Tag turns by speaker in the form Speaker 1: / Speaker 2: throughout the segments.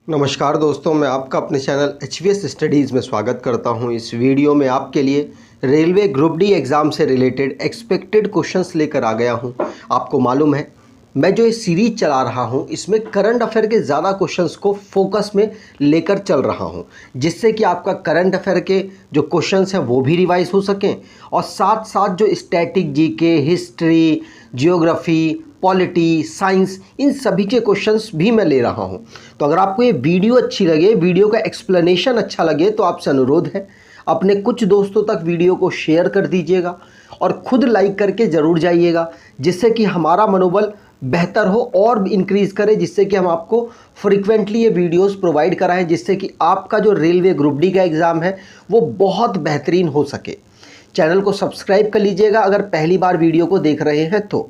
Speaker 1: नमस्कार दोस्तों, मैं आपका अपने चैनल HVS स्टडीज़ में स्वागत करता हूं। इस वीडियो में आपके लिए रेलवे ग्रुप डी एग्ज़ाम से रिलेटेड एक्सपेक्टेड क्वेश्चंस लेकर आ गया हूं। आपको मालूम है मैं जो ये सीरीज चला रहा हूं इसमें करंट अफेयर के ज़्यादा क्वेश्चंस को फोकस में लेकर चल रहा हूं, जिससे कि आपका करंट अफेयर के जो क्वेश्चंस हैं वो भी रिवाइज हो सकें और साथ साथ जो static GK, history, geography, polity, science, इन सभी के क्वेश्चंस भी मैं ले रहा हूं। तो अगर आपको ये वीडियो अच्छी लगे, वीडियो का एक्सप्लेनेशन अच्छा लगे, तो आपसे अनुरोध है अपने कुछ दोस्तों तक वीडियो को शेयर कर दीजिएगा और खुद लाइक करके ज़रूर जाइएगा, जिससे कि हमारा मनोबल बेहतर हो और इंक्रीज़ करे, जिससे कि हम आपको फ्रीक्वेंटली ये वीडियोस प्रोवाइड कराएं, जिससे कि आपका जो रेलवे ग्रुप डी का एग्ज़ाम है वो बहुत बेहतरीन हो सके। चैनल को सब्सक्राइब कर लीजिएगा अगर पहली बार वीडियो को देख रहे हैं तो।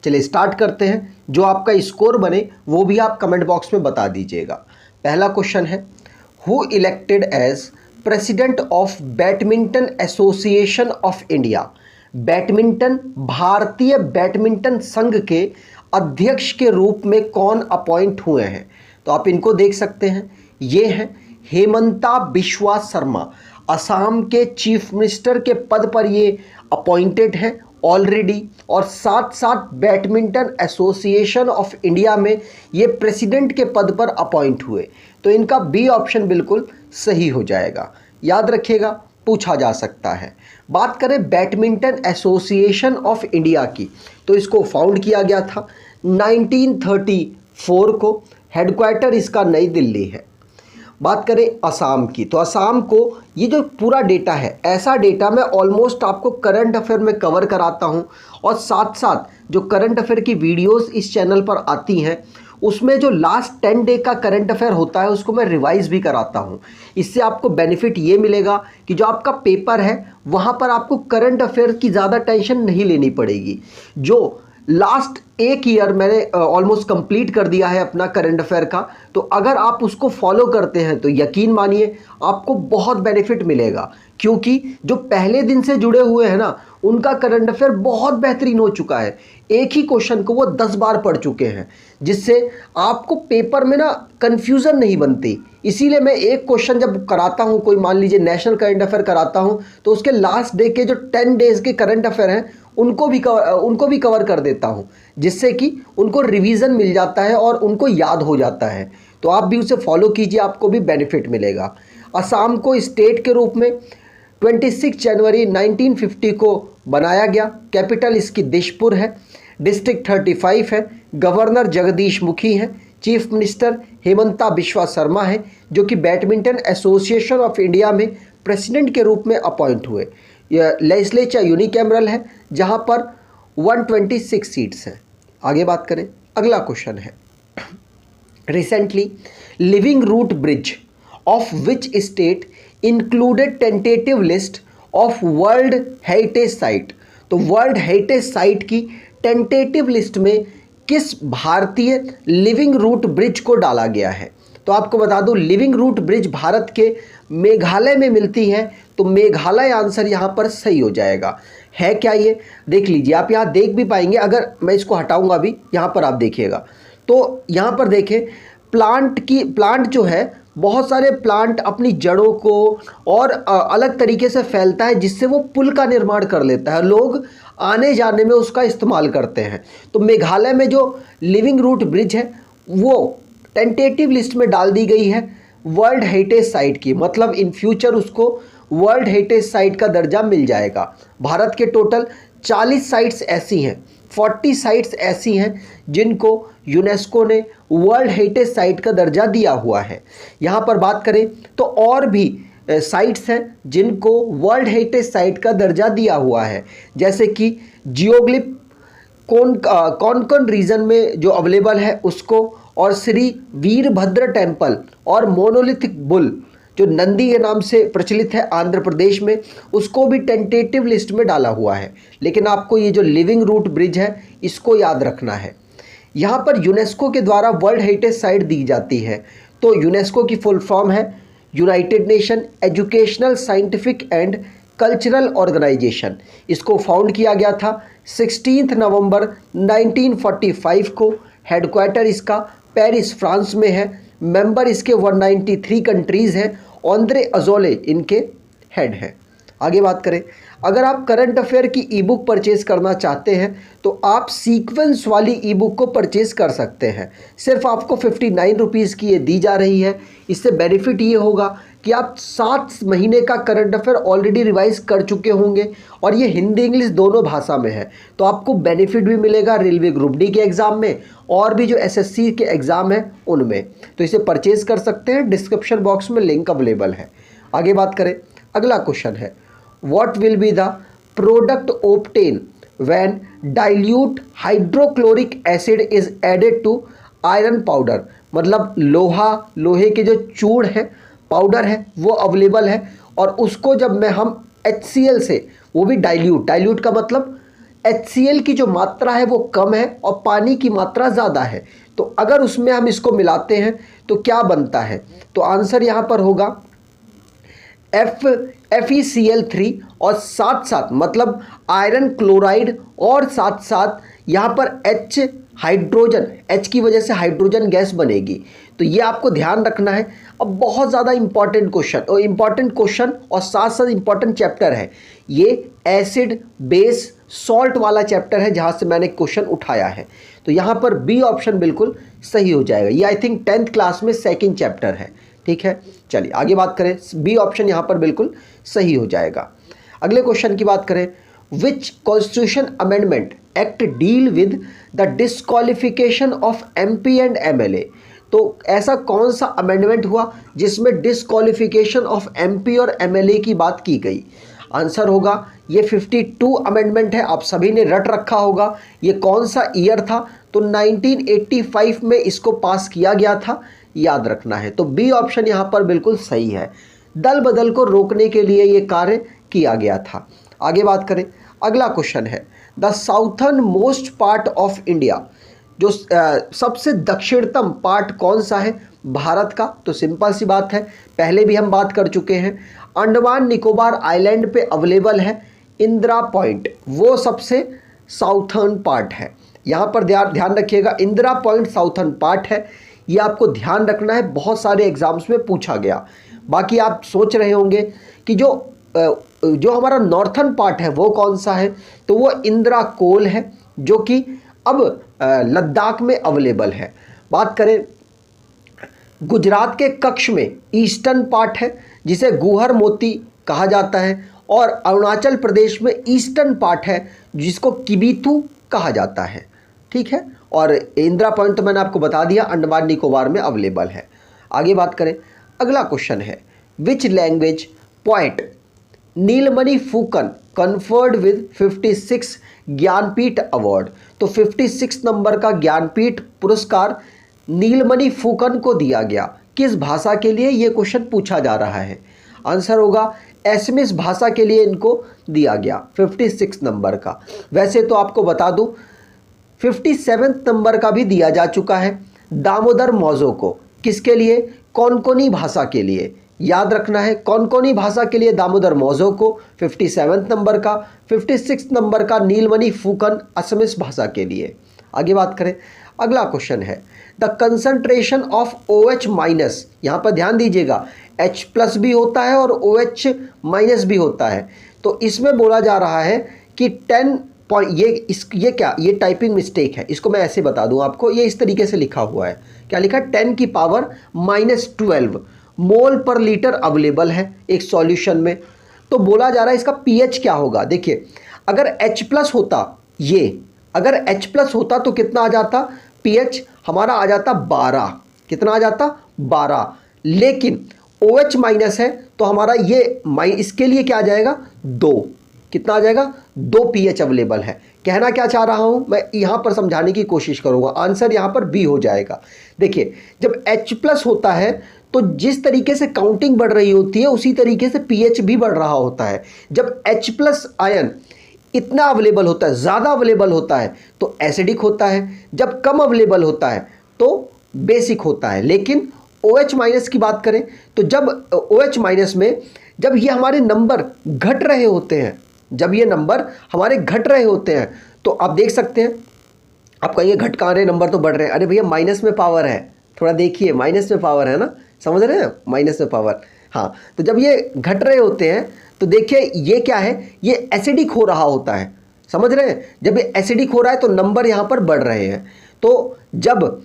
Speaker 1: चलिए स्टार्ट करते हैं। जो आपका स्कोर बने वो भी आप कमेंट बॉक्स में बता दीजिएगा। पहला क्वेश्चन है, who elected as president of badminton association of India. Badminton, भारतीय बैडमिंटन संघ के अध्यक्ष के रूप में कौन अपॉइंट हुए हैं? तो आप इनको देख सकते हैं, ये हैं हेमंता बिश्वा शर्मा। असम के चीफ मिनिस्टर के पद पर ये अपॉइंटेड हैं ऑलरेडी, और साथ साथ बैडमिंटन एसोसिएशन ऑफ इंडिया में ये प्रेसिडेंट के पद पर अपॉइंट हुए। तो इनका बी ऑप्शन बिल्कुल सही हो जाएगा। याद रखिएगा, पूछा जा सकता है। बात करें बैडमिंटन एसोसिएशन ऑफ इंडिया की, तो इसको फाउंड किया गया था 1934 को। हेडक्वार्टर इसका नई दिल्ली है। बात करें असम की, तो असम को ये जो पूरा डेटा है, ऐसा डेटा मैं ऑलमोस्ट आपको करंट अफेयर में कवर कराता हूँ, और साथ साथ जो करंट अफेयर की वीडियोस इस चैनल पर आती हैं उसमें जो लास्ट 10 डे का करंट अफेयर होता है उसको मैं रिवाइज भी कराता हूँ। इससे आपको बेनिफिट ये मिलेगा कि जो आपका पेपर है वहाँ पर आपको करंट अफेयर की ज़्यादा टेंशन नहीं लेनी पड़ेगी। जो लास्ट एक ईयर मैंने ऑलमोस्ट कंप्लीट कर दिया है अपना करंट अफेयर का, तो अगर आप उसको फॉलो करते हैं तो यकीन मानिए आपको बहुत बेनिफिट मिलेगा, क्योंकि जो पहले दिन से जुड़े हुए हैं ना उनका करंट अफेयर बहुत बेहतरीन हो चुका है। एक ही क्वेश्चन को वो 10 बार पढ़ चुके हैं, जिससे आपको पेपर में ना कन्फ्यूज़न नहीं बनती। इसीलिए मैं एक क्वेश्चन जब कराता हूँ, कोई मान लीजिए नेशनल करंट अफेयर कराता हूँ, तो उसके लास्ट डे के जो 10 डेज़ के करंट अफेयर हैं उनको भी कवर कर देता हूँ, जिससे कि उनको रिवीजन मिल जाता है और उनको याद हो जाता है। तो आप भी उसे फॉलो कीजिए, आपको भी बेनिफिट मिलेगा। असम को स्टेट के रूप में 26 जनवरी 1950 को बनाया गया। कैपिटल इसकी दिसपुर है। डिस्ट्रिक्ट 35 है। गवर्नर जगदीश मुखी हैं। चीफ मिनिस्टर हेमंता बिश्वा शर्मा है, जो कि बैडमिंटन एसोसिएशन ऑफ इंडिया में प्रेसिडेंट के रूप में अपॉइंट हुए। यह लेजिस्लेचर यूनिकैमरल है, जहां पर 126 सीट्स हैं। आगे बात करें, अगला क्वेश्चन है, recently living root bridge of which state included tentative list of world heritage site. तो वर्ल्ड हेरिटेज साइट की टेंटेटिव लिस्ट में किस भारतीय लिविंग रूट ब्रिज को डाला गया है? तो आपको बता दूं, लिविंग रूट ब्रिज भारत के मेघालय में मिलती है, तो मेघालय आंसर यहाँ पर सही हो जाएगा। है क्या ये देख लीजिए, आप यहाँ देख भी पाएंगे। अगर मैं इसको हटाऊंगा अभी, यहाँ पर आप देखिएगा, तो यहाँ पर देखें प्लांट जो है, बहुत सारे प्लांट अपनी जड़ों को और अलग तरीके से फैलता है, जिससे वो पुल का निर्माण कर लेता है। लोग आने जाने में उसका इस्तेमाल करते हैं। तो मेघालय में जो लिविंग रूट ब्रिज है वो टेंटेटिव लिस्ट में डाल दी गई है वर्ल्ड हेरिटेज साइट की, मतलब इन फ्यूचर उसको वर्ल्ड हेरिटेज साइट का दर्जा मिल जाएगा। भारत के टोटल 40 साइट्स ऐसी हैं, 40 साइट्स ऐसी हैं जिनको यूनेस्को ने वर्ल्ड हेरिटेज साइट का दर्जा दिया हुआ है। यहाँ पर बात करें तो और भी साइट्स हैं जिनको वर्ल्ड हेरिटेज साइट का दर्जा दिया हुआ है, जैसे कि जियोग्लिफ कौन रीजन में जो अवेलेबल है उसको, और श्री वीरभद्र टेम्पल और मोनोलिथिक बुल जो नंदी के नाम से प्रचलित है आंध्र प्रदेश में, उसको भी टेंटेटिव लिस्ट में डाला हुआ है। लेकिन आपको ये जो लिविंग रूट ब्रिज है इसको याद रखना है। यहाँ पर यूनेस्को के द्वारा वर्ल्ड हेरिटेज साइट दी जाती है। तो यूनेस्को की फुल फॉर्म है united nation educational, scientific and cultural organization. इसको फाउंड किया गया था 16 नवंबर 1945 को। हेडक्वार्टर इसका पेरिस फ्रांस में है। मेंबर इसके 193 कंट्रीज़ हैं। ऑन्द्रे अजोले इनके हेड हैं। आगे बात करें, अगर आप करंट अफेयर की ई बुक परचेज़ करना चाहते हैं तो आप सीक्वेंस वाली ई बुक को परचेज़ कर सकते हैं। सिर्फ आपको 59 रुपीज़ की ये दी जा रही है। इससे बेनिफिट ये होगा कि आप 7 महीने का करंट अफेयर ऑलरेडी रिवाइज कर चुके होंगे और ये हिंदी इंग्लिश दोनों भाषा में है, तो आपको बेनिफिट भी मिलेगा रेलवे ग्रुप डी के एग्ज़ाम में और भी जो एसएससी के एग्ज़ाम हैं उनमें। तो इसे परचेज़ कर सकते हैं, डिस्क्रिप्शन बॉक्स में लिंक अवेलेबल है। आगे बात करें, अगला क्वेश्चन है, What will be the product obtained when dilute hydrochloric acid is added to iron powder? मतलब लोहे के जो चूर्ण है, पाउडर है, वो अवेलेबल है और उसको जब हम HCl से, वो भी डाइल्यूट का मतलब HCl की जो मात्रा है वो कम है और पानी की मात्रा ज़्यादा है, तो अगर उसमें हम इसको मिलाते हैं तो क्या बनता है? तो आंसर यहाँ पर होगा FeCl3 और साथ साथ मतलब आयरन क्लोराइड और साथ साथ यहाँ पर हाइड्रोजन, H की वजह से हाइड्रोजन गैस बनेगी। तो ये आपको ध्यान रखना है। अब बहुत ज़्यादा इंपॉर्टेंट क्वेश्चन और साथ साथ इंपॉर्टेंट चैप्टर है ये। एसिड बेस सॉल्ट वाला चैप्टर है जहाँ से मैंने क्वेश्चन उठाया है। तो यहाँ पर बी ऑप्शन बिल्कुल सही हो जाएगा। ये आई थिंक 10th क्लास में सेकेंड चैप्टर है। ठीक है, चलिए आगे बात करें, बी ऑप्शन यहाँ पर बिल्कुल सही हो जाएगा। अगले क्वेश्चन की बात करें, which constitution amendment act deal with the disqualification of MP and MLA? तो ऐसा कौन सा अमेंडमेंट हुआ जिसमें डिस्क्वालिफिकेशन ऑफ MP और MLA की बात की गई? आंसर होगा ये 52 अमेंडमेंट है। आप सभी ने रट रखा होगा ये कौन सा ईयर था, तो 1985 में इसको पास किया गया था, याद रखना है। तो बी ऑप्शन यहाँ पर बिल्कुल सही है। दल बदल को रोकने के लिए ये कार्य किया गया था। आगे बात करें, अगला क्वेश्चन है, the southern most part of India, जो सबसे दक्षिणतम पार्ट कौन सा है भारत का? तो सिंपल सी बात है, पहले भी हम बात कर चुके हैं। अंडमान निकोबार आइलैंड पे अवेलेबल है इंदिरा पॉइंट, वो सबसे साउथर्न पार्ट है। यहाँ पर ध्यान रखिएगा, इंदिरा पॉइंट साउथर्न पार्ट है। ये आपको ध्यान रखना है, बहुत सारे एग्जाम्स में पूछा गया। बाकी आप सोच रहे होंगे कि जो हमारा नॉर्थर्न पार्ट है वो कौन सा है, तो वो इंदिरा कोल है जो कि अब लद्दाख में अवेलेबल है। बात करें, गुजरात के कक्ष में ईस्टर्न पार्ट है जिसे गुहर मोती कहा जाता है, और अरुणाचल प्रदेश में ईस्टर्न पार्ट है जिसको किबिथू कहा जाता है। ठीक है, और इंदिरा पॉइंट तो मैंने आपको बता दिया, अंडमान निकोबार में अवेलेबल है। आगे बात करें, अगला क्वेश्चन है, विच language poet Nilmani Phukan conferred with 56 Jnanpith award? तो 56 नंबर का ज्ञानपीठ पुरस्कार नीलमणि फुकन को दिया गया। किस भाषा के लिए ये क्वेश्चन पूछा जा रहा है? आंसर होगा एसमिस भाषा के लिए इनको दिया गया 56 नंबर का। वैसे तो आपको बता दूं 57 नंबर का भी दिया जा चुका है दामोदर मौजो को। किसके लिए? कोंकणी भाषा के लिए। याद रखना है, कोंकणी भाषा के लिए दामोदर मौजो को 57 नंबर का, 56 नंबर का नीलमणि फुकन असमिस भाषा के लिए। आगे बात करें, अगला क्वेश्चन है, the concentration of OH minus, यहाँ पर ध्यान दीजिएगा H प्लस भी होता है और OH माइनस भी होता है। तो इसमें बोला जा रहा है कि 10 ये टाइपिंग मिस्टेक है, इसको मैं ऐसे बता दूं आपको, ये इस तरीके से लिखा हुआ है। क्या लिखा है? 10 की पावर -12 मोल पर लीटर अवेलेबल है एक सॉल्यूशन में। तो बोला जा रहा है इसका pH क्या होगा। देखिए, अगर H प्लस होता, अगर H प्लस होता तो कितना आ जाता? pH हमारा आ जाता 12। कितना आ जाता? 12। लेकिन OH माइनस है तो हमारा इसके लिए क्या आ जाएगा? 2। कितना आ जाएगा? 2 pH अवेलेबल है। कहना क्या चाह रहा हूं मैं, यहां पर समझाने की कोशिश करूंगा। आंसर यहां पर बी हो जाएगा। देखिए, जब H प्लस होता है तो जिस तरीके से काउंटिंग बढ़ रही होती है उसी तरीके से pH भी बढ़ रहा होता है। जब H प्लस आयन इतना अवेलेबल होता है, ज़्यादा अवेलेबल होता है तो एसिडिक होता है, जब कम अवेलेबल होता है तो बेसिक होता है। लेकिन OH माइनस की बात करें तो जब OH माइनस में जब ये हमारे नंबर घट रहे होते हैं, जब ये नंबर हमारे घट रहे होते हैं तो आप देख सकते हैं, आप कहिए घट कहाँ रहे, नंबर तो बढ़ रहे हैं। अरे भैया माइनस में पावर है, थोड़ा देखिए, माइनस में पावर है ना, समझ रहे हैं, माइनस में पावर। हाँ, तो जब ये घट रहे होते हैं तो देखिए ये क्या है, ये एसिडिक हो रहा होता है, समझ रहे हैं। जब ये एसिडिक हो रहा है तो नंबर यहाँ पर बढ़ रहे हैं। तो जब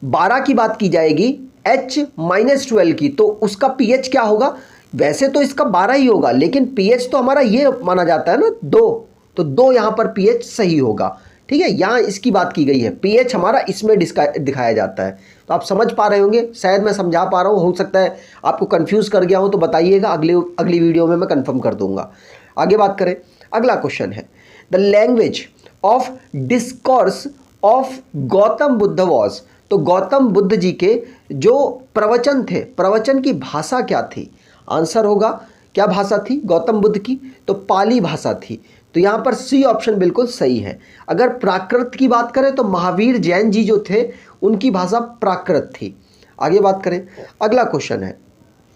Speaker 1: 12 की बात की जाएगी, H-12 की, तो उसका पीएच क्या होगा, वैसे तो इसका 12 ही होगा, लेकिन पीएच तो हमारा ये माना जाता है ना 2, तो 2 यहाँ पर पीएच सही होगा। ठीक है, यहाँ इसकी बात की गई है, पीएच हमारा इसमें दिखाया जाता है। तो आप समझ पा रहे होंगे, शायद मैं समझा पा रहा हूँ, हो सकता है आपको कंफ्यूज कर गया हो तो बताइएगा, अगली वीडियो में मैं कंफर्म कर दूंगा। आगे बात करें, अगला क्वेश्चन है, the language of discourse of Gautam Buddha was. तो गौतम बुद्ध जी के जो प्रवचन थे, प्रवचन की भाषा क्या थी? आंसर होगा, क्या भाषा थी गौतम बुद्ध की? तो पाली भाषा थी। तो यहाँ पर सी ऑप्शन बिल्कुल सही है। अगर प्राकृत की बात करें तो महावीर जैन जी जो थे उनकी भाषा प्राकृत थी। आगे बात करें, अगला क्वेश्चन है,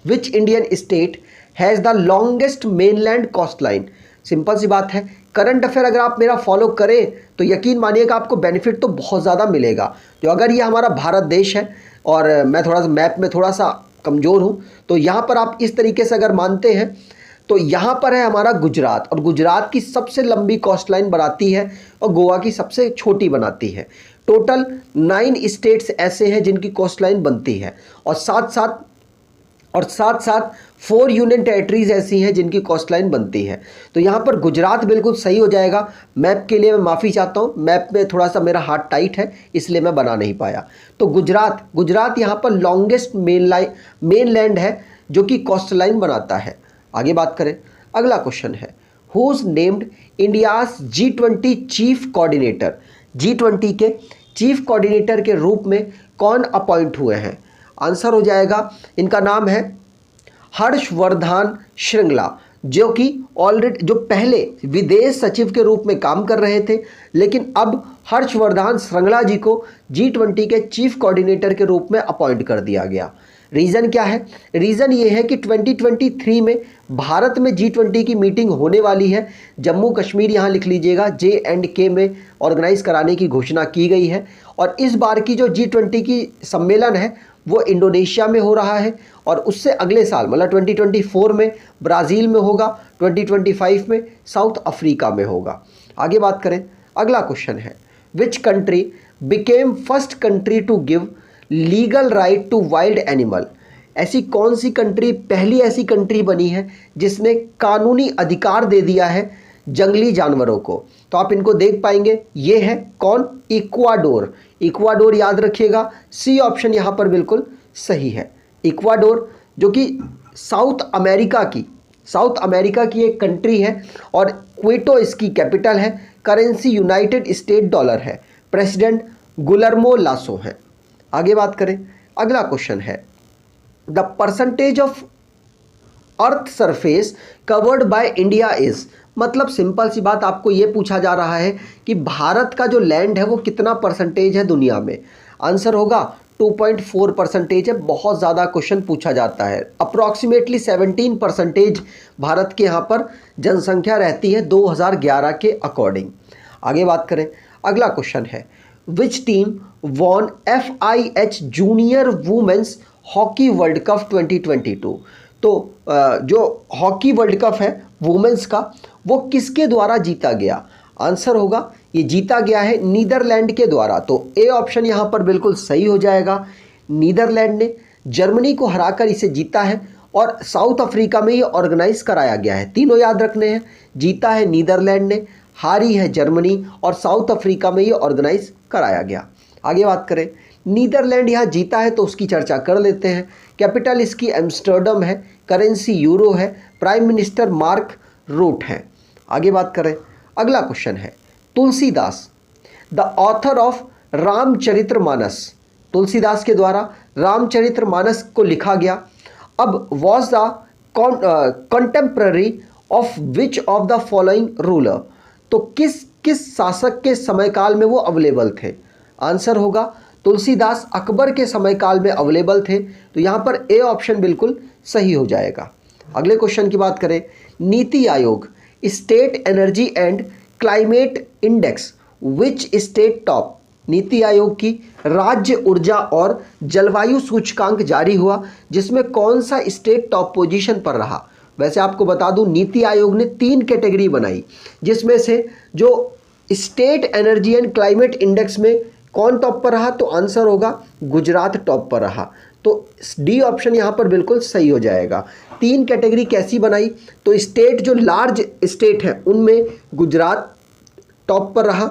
Speaker 1: which Indian state has the longest mainland coast line. Simple सी बात है, करंट अफेयर अगर आप मेरा फॉलो करें तो यकीन मानिएगा आपको बेनिफिट तो बहुत ज़्यादा मिलेगा। तो अगर ये हमारा भारत देश है और मैं थोड़ा सा मैप में थोड़ा सा कमज़ोर हूँ, तो यहाँ पर आप इस तरीके से अगर मानते हैं तो यहाँ पर है हमारा गुजरात, और गुजरात की सबसे लंबी कोस्ट लाइन बनाती है और गोवा की सबसे छोटी बनाती है। टोटल 9 स्टेट्स ऐसे हैं जिनकी कोस्ट लाइन बनती है, और साथ साथ 4 यूनियन टेरिटरीज ऐसी हैं जिनकी कोस्ट लाइन बनती है। तो यहाँ पर गुजरात बिल्कुल सही हो जाएगा। मैप के लिए मैं माफ़ी चाहता हूँ, मैप में थोड़ा सा मेरा हाथ टाइट है इसलिए मैं बना नहीं पाया। तो गुजरात यहाँ पर लॉन्गेस्ट मेनलैंड है जो कि कोस्ट लाइन बनाता है। आगे बात करें, अगला क्वेश्चन है, who is named India's G20 chief coordinator. G20 के चीफ कोऑर्डिनेटर के रूप में कौन अपॉइंट हुए हैं? आंसर हो जाएगा, इनका नाम है हर्षवर्धन श्रृंगला, जो कि ऑलरेडी जो पहले विदेश सचिव के रूप में काम कर रहे थे, लेकिन अब हर्षवर्धन श्रृंगला जी को G20 के चीफ कोऑर्डिनेटर के रूप में अपॉइंट कर दिया गया। रीज़न क्या है? रीज़न ये है कि 2023 में भारत में G20 की मीटिंग होने वाली है। जम्मू कश्मीर यहाँ लिख लीजिएगा, J&K में ऑर्गेनाइज कराने की घोषणा की गई है। और इस बार की जो G20 की सम्मेलन है वो इंडोनेशिया में हो रहा है, और उससे अगले साल मतलब 2024 में ब्राज़ील में होगा, 2025 में साउथ अफ्रीका में होगा। आगे बात करें, अगला क्वेश्चन है, which country became first country to give legal right to wild animal. ऐसी कौन सी कंट्री पहली ऐसी कंट्री बनी है जिसने कानूनी अधिकार दे दिया है जंगली जानवरों को? तो आप इनको देख पाएंगे, ये है कौन? इक्वाडोर। इक्वाडोर याद रखिएगा, सी ऑप्शन यहाँ पर बिल्कुल सही है। इक्वाडोर जो कि साउथ अमेरिका की एक कंट्री है, और क्वेटो इसकी कैपिटल है। करेंसी यूनाइटेड स्टेट डॉलर है। प्रेसिडेंट गुलर्मो लासो हैं। आगे बात करें, अगला क्वेश्चन है, the percentage of earth surface covered by India is. मतलब सिंपल सी बात, आपको ये पूछा जा रहा है कि भारत का जो लैंड है वो कितना परसेंटेज है दुनिया में? आंसर होगा 2.4% है। बहुत ज़्यादा क्वेश्चन पूछा जाता है। अप्रॉक्सीमेटली 17% भारत के यहाँ पर जनसंख्या रहती है 2011 के अकॉर्डिंग। आगे बात करें, अगला क्वेश्चन है, which team won FIH junior women's hockey world cup 2022। तो जो हॉकी वर्ल्ड कप है वुमेन्स का, वो किसके द्वारा जीता गया? आंसर होगा, ये जीता गया है नीदरलैंड के द्वारा। तो ए ऑप्शन यहाँ पर बिल्कुल सही हो जाएगा। नीदरलैंड ने जर्मनी को हराकर इसे जीता है, और साउथ अफ्रीका में ये ऑर्गेनाइज कराया गया है। तीनों याद रखने हैं, जीता है नीदरलैंड ने, हारी है जर्मनी, और साउथ अफ्रीका में ये ऑर्गेनाइज कराया गया। आगे बात करें, नीदरलैंड यहाँ जीता है तो उसकी चर्चा कर लेते हैं। कैपिटल इसकी एम्स्टर्डम है, करेंसी यूरो है, प्राइम मिनिस्टर मार्क रूट हैं। आगे बात करें, अगला क्वेश्चन है, Tulsidas the author of Ramcharitmanas. Tulsidas के द्वारा रामचरितमानस को लिखा गया। अब was the contemporary of which of the following ruler. तो किस शासक के समयकाल में वो अवेलेबल थे? आंसर होगा, तुलसीदास अकबर के समय काल में अवेलेबल थे। तो यहाँ पर ए ऑप्शन बिल्कुल सही हो जाएगा। अगले क्वेश्चन की बात करें, NITI Aayog state energy and climate index which state top. NITI Aayog की राज्य ऊर्जा और जलवायु सूचकांक जारी हुआ, जिसमें कौन सा स्टेट टॉप पोजीशन पर रहा। वैसे आपको बता दूं नीति आयोग ने 3 कैटेगरी बनाई, जिसमें से जो state energy and climate index में कौन टॉप पर रहा, तो आंसर होगा गुजरात टॉप पर रहा। तो डी ऑप्शन यहाँ पर बिल्कुल सही हो जाएगा। 3 कैटेगरी कैसी बनाई, तो स्टेट जो लार्ज स्टेट है उनमें गुजरात टॉप पर रहा,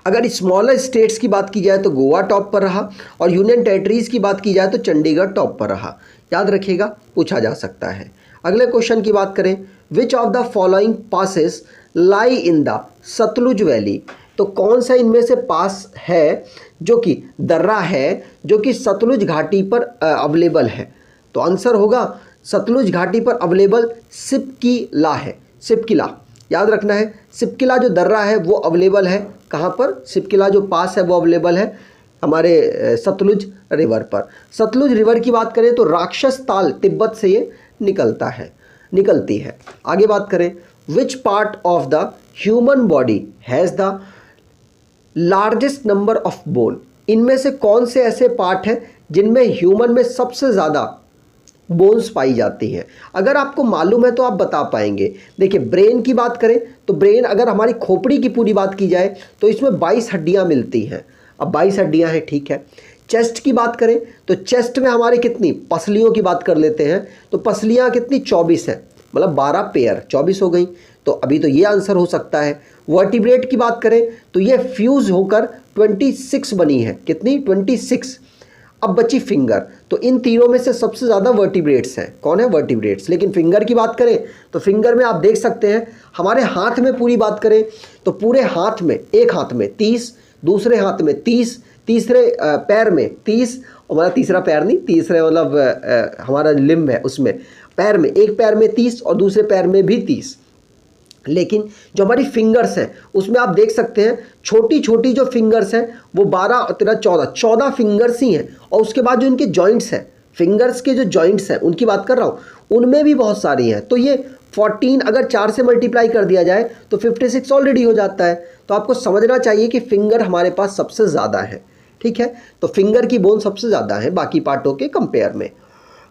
Speaker 1: अगर स्मॉलर स्टेट्स की बात की जाए तो गोवा टॉप पर रहा, और यूनियन टेरिटरीज की बात की जाए तो चंडीगढ़ टॉप पर रहा। याद रखिएगा, पूछा जा सकता है। अगले क्वेश्चन की बात करें, which of the following passes lie in the Sutlej valley, तो कौन सा इनमें से पास है जो कि दर्रा है जो कि सतलुज घाटी पर अवेलेबल है, तो आंसर होगा सतलुज घाटी पर अवेलेबल सिपकिला है। सिपकिला याद रखना है, सिपकिला जो दर्रा है वो अवेलेबल है कहाँ पर, सिपकिला जो पास है वो अवेलेबल है हमारे सतलुज रिवर पर। सतलुज रिवर की बात करें तो राक्षस ताल तिब्बत से ये निकलती है। आगे बात करें, which part of the human body has the largest number of bone, इनमें से कौन से ऐसे पार्ट हैं जिनमें ह्यूमन में सबसे ज़्यादा बोन्स पाई जाती हैं। अगर आपको मालूम है तो आप बता पाएंगे। देखिए, ब्रेन की बात करें तो ब्रेन, अगर हमारी खोपड़ी की पूरी बात की जाए तो इसमें 22 हड्डियां मिलती हैं। अब 22 हड्डियां हैं, ठीक है। चेस्ट की बात करें तो चेस्ट में हमारी कितनी, पसलियों की बात कर लेते हैं तो पसलियां कितनी, 24 हैं, मतलब 12 पेयर 24 हो गई। तो अभी तो ये आंसर हो सकता है। वर्टिब्रेट की बात करें तो ये फ्यूज होकर 26 बनी है, कितनी, 26। अब बची फिंगर, तो इन तीनों में से सबसे ज़्यादा वर्टिब्रेट्स हैं। कौन है, वर्टिब्रेट्स। लेकिन फिंगर की बात करें तो फिंगर में आप देख सकते हैं, हमारे हाथ में पूरी बात करें तो पूरे हाथ में, एक हाथ में 30, दूसरे हाथ में 30, तीसरे पैर में 30, मतलब तीसरा पैर नहीं, तीसरे मतलब हमारा लिम्ब है उसमें, पैर में, एक पैर में 30 और दूसरे पैर में भी 30। लेकिन जो हमारी फिंगर्स हैं उसमें आप देख सकते हैं छोटी छोटी जो फिंगर्स हैं वो 12 और 13 14 फिंगर्स ही हैं। और उसके बाद जो इनके जॉइंट्स हैं, फिंगर्स के जो जॉइंट्स हैं उनकी बात कर रहा हूँ, उनमें भी बहुत सारी हैं। तो ये 14 अगर 4 से मल्टीप्लाई कर दिया जाए तो 56 ऑलरेडी हो जाता है। तो आपको समझना चाहिए कि फिंगर हमारे पास सबसे ज़्यादा है, ठीक है। तो फिंगर की बोन सबसे ज़्यादा है बाकी पार्टों के कंपेयर में।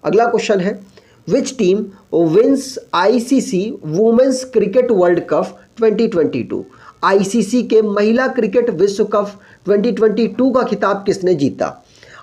Speaker 1: अगला क्वेश्चन है, which team wins ICC women's cricket world cup 2022, ICC के महिला क्रिकेट विश्व कप 2022 का खिताब किसने जीता।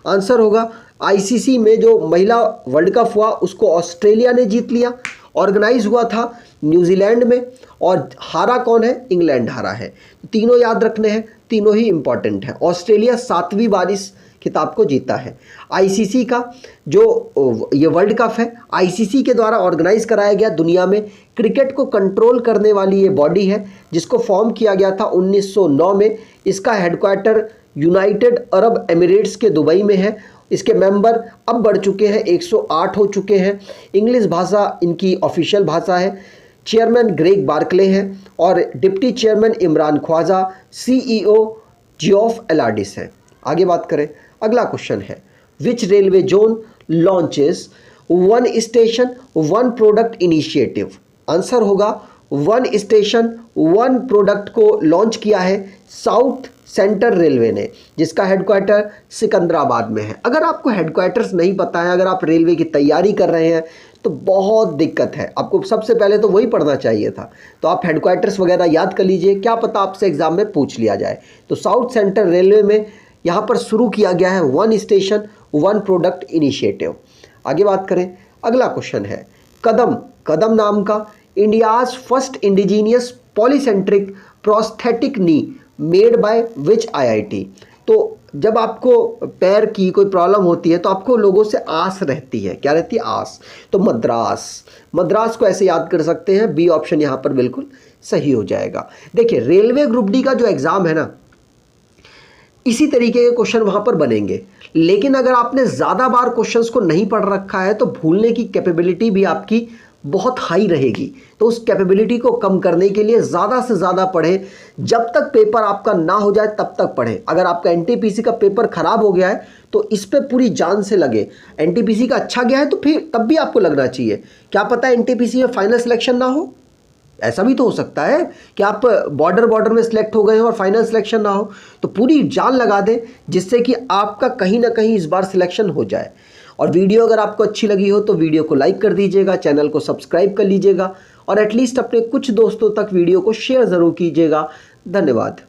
Speaker 1: आंसर होगा, आईसीसी में जो महिला वर्ल्ड कप हुआ उसको ऑस्ट्रेलिया ने जीत लिया। ऑर्गेनाइज हुआ था न्यूजीलैंड में, और हारा कौन है, इंग्लैंड हारा है। तीनों याद रखने हैं, तीनों ही इंपॉर्टेंट है। ऑस्ट्रेलिया 7वीं बार इस खिताब को जीता है। आईसीसी का जो ये वर्ल्ड कप है आईसीसी के द्वारा ऑर्गेनाइज कराया गया, दुनिया में क्रिकेट को कंट्रोल करने वाली ये बॉडी है, जिसको फॉर्म किया गया था 1909 में। इसका हेडक्वार्टर यूनाइटेड अरब एमिरेट्स के दुबई में है। इसके मेंबर अब बढ़ चुके हैं, 108 हो चुके हैं। इंग्लिश भाषा इनकी ऑफिशियल भाषा है। चेयरमैन ग्रेग बार्कले हैं और deputy chairman Imran Khawaja, CEO Geoff Allardice हैं। आगे बात करें, अगला क्वेश्चन है, which railway zone launches one station one product initiative. Answer होगा, वन स्टेशन वन प्रोडक्ट को लॉन्च किया है साउथ सेंट्रल रेलवे ने, जिसका हेडक्वार्टर सिकंदराबाद में है। अगर आपको हेडक्वार्टर्स नहीं पता है, अगर आप रेलवे की तैयारी कर रहे हैं तो बहुत दिक्कत है। आपको सबसे पहले तो वही पढ़ना चाहिए था। तो आप हेडक्वार्टर्स वगैरह याद कर लीजिए, क्या पता आपसे एग्जाम में पूछ लिया जाए। तो साउथ सेंट्रल रेलवे में यहाँ पर शुरू किया गया है one station one product initiative. आगे बात करें, अगला क्वेश्चन है, कदम नाम का India's first indigenous polycentric prosthetic knee made by which IIT. तो जब आपको पैर की कोई प्रॉब्लम होती है तो आपको लोगों से आस रहती है, क्या रहती है, आस। तो मद्रास को ऐसे याद कर सकते हैं। बी ऑप्शन यहाँ पर बिल्कुल सही हो जाएगा। देखिए, रेलवे ग्रुप डी का जो एग्ज़ाम है ना, इसी तरीके के क्वेश्चन वहाँ पर बनेंगे। लेकिन अगर आपने ज़्यादा बार क्वेश्चंस को नहीं पढ़ रखा है तो भूलने की कैपेबिलिटी भी आपकी बहुत हाई रहेगी। तो उस कैपेबिलिटी को कम करने के लिए ज़्यादा से ज़्यादा पढ़ें। जब तक पेपर आपका ना हो जाए तब तक पढ़ें। अगर आपका एनटीपीसी का पेपर ख़राब हो गया है तो इस पे पूरी जान से लगे। एनटीपीसी का अच्छा गया है तो फिर तब भी आपको लगना चाहिए, क्या पता एनटीपीसी में फाइनल सिलेक्शन ना हो, ऐसा भी तो हो सकता है कि आप बॉर्डर में सिलेक्ट हो गए हो और फाइनल सिलेक्शन ना हो। तो पूरी जान लगा दें जिससे कि आपका कहीं ना कहीं इस बार सिलेक्शन हो जाए। और वीडियो अगर आपको अच्छी लगी हो तो वीडियो को लाइक कर दीजिएगा, चैनल को सब्सक्राइब कर लीजिएगा और एटलीस्ट अपने कुछ दोस्तों तक वीडियो को शेयर ज़रूर कीजिएगा। धन्यवाद।